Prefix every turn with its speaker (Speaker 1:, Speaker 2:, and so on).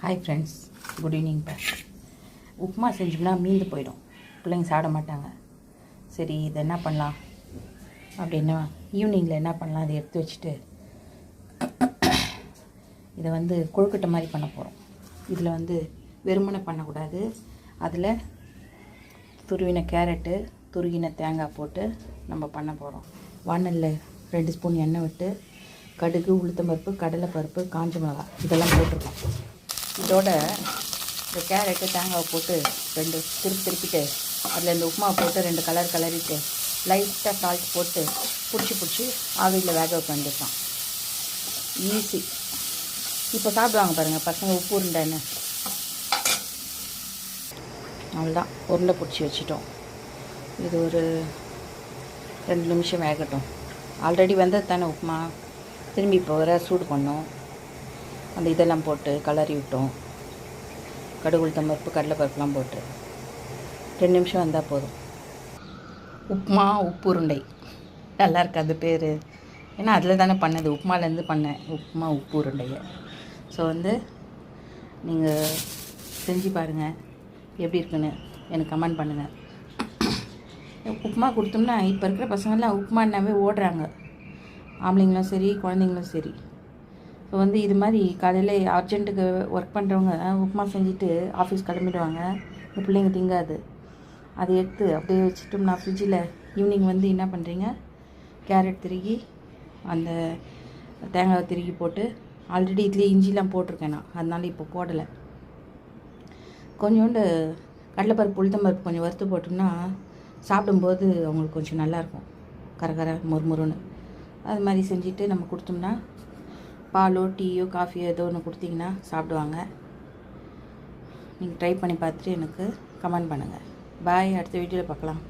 Speaker 1: Hi friends, good evening. Upma செஞ்சோம்னா மீந்து போயிடும், பிள்ளைங்க சாப்பிட மாட்டாங்க. சரி, இதை என்ன பண்ணலாம் அப்படின்னா ஈவினிங்கில் என்ன பண்ணலாம், அதை எடுத்து வச்சுட்டு இதை கொழுக்கட்டை மாதிரி பண்ண போகிறோம். இதில் வெறுமனை பண்ணக்கூடாது. அதில் துருவின கேரட்டு, துருவின தேங்காய் போட்டு நம்ம பண்ண போகிறோம். வானலில் 2 ஸ்பூன் எண்ணெய் விட்டு கடுகு, உளுத்தம்பருப்பு, கடலைப்பருப்பு, காஞ்ச மிளகாய் இதெல்லாம் போட்டிருக்கோம். இதோட இந்த கேரட்டு, தேங்காவை போட்டு 2 திருப்பிட்டு அதில் இந்த உப்புமா போட்டு 2 கலர் கலரிட்டு லைட்டாக சால்ட் போட்டு பிடிச்சி ஆவியில் வேக வைக்க வேண்டியதுதான். ஈஸி. இப்போ சாப்பிடுவாங்க பாருங்கள் பசங்க, உப்பு உருண்டைன்னு. அவ்வளோதான், உருண்டை பிடிச்சி வச்சிட்டோம். இது ஒரு 2 நிமிஷம் வேகட்டும். ஆல்ரெடி வந்தது தானே உப்புமா, திரும்பி இப்போ வர சூடு பண்ணோம். அந்த இதெல்லாம் போட்டு கலரி விட்டோம். கடுகு, உளுத்தம்பருப்பு, கடலைப்பருப்புலாம் போட்டு 2 நிமிஷம் வந்தால் போதும். உப்புமா உப்பு உருண்டை நல்லா இருக்கு அது பேர். ஏன்னா அதில் தானே பண்ணது, உப்புமாலேருந்து பண்ணேன் உப்புமா உப்பு உருண்டையை. ஸோ நீங்கள் செஞ்சு பாருங்கள், எப்படி இருக்குன்னு எனக்கு கமெண்ட் பண்ணுங்கள். உப்புமா கொடுத்தோம்னா இப்போ இருக்கிற பசங்கள்லாம் உப்புமானாவே ஓடுறாங்க, ஆம்பளைங்களும் சரி குழந்தைங்களும் சரி. ஸோ இது மாதிரி காலையில் அர்ஜென்ட்டுக்கு ஒர்க் பண்ணுறவங்க உப்புமா செஞ்சுட்டு ஆஃபீஸ் கிளம்பிடுவாங்க. இந்த பிள்ளைங்க திங்காது. அதை எடுத்து அப்படியே வச்சுட்டோம்னா ஃப்ரிட்ஜில் ஈவினிங் என்ன பண்ணுறீங்க, கேரட் திருகி அந்த தேங்காய் திருகி போட்டு, ஆல்ரெடி இதுலேயே இஞ்சிலாம் போட்டிருக்கேன் நான், அதனால இப்போ போடலை. கொஞ்சோண்டு கடலைப்பருப்பு, உளுத்தம்பருப்பு கொஞ்சம் வறுத்து போட்டோம்னா சாப்பிடும்போது அவங்களுக்கு கொஞ்சம் நல்லாயிருக்கும், கரகர மொறுமொறுன்னு. அது மாதிரி செஞ்சுட்டு நம்ம கொடுத்தோம்னா பாலோ, டீயோ, காஃபியோ ஏதோ ஒன்று கொடுத்தீங்கன்னா சாப்பிடுவாங்க. நீங்கள் ட்ரை பண்ணி பார்த்துட்டு எனக்கு கமெண்ட் பண்ணுங்கள். பாய், அடுத்த வீடியோவில் பார்க்கலாம்.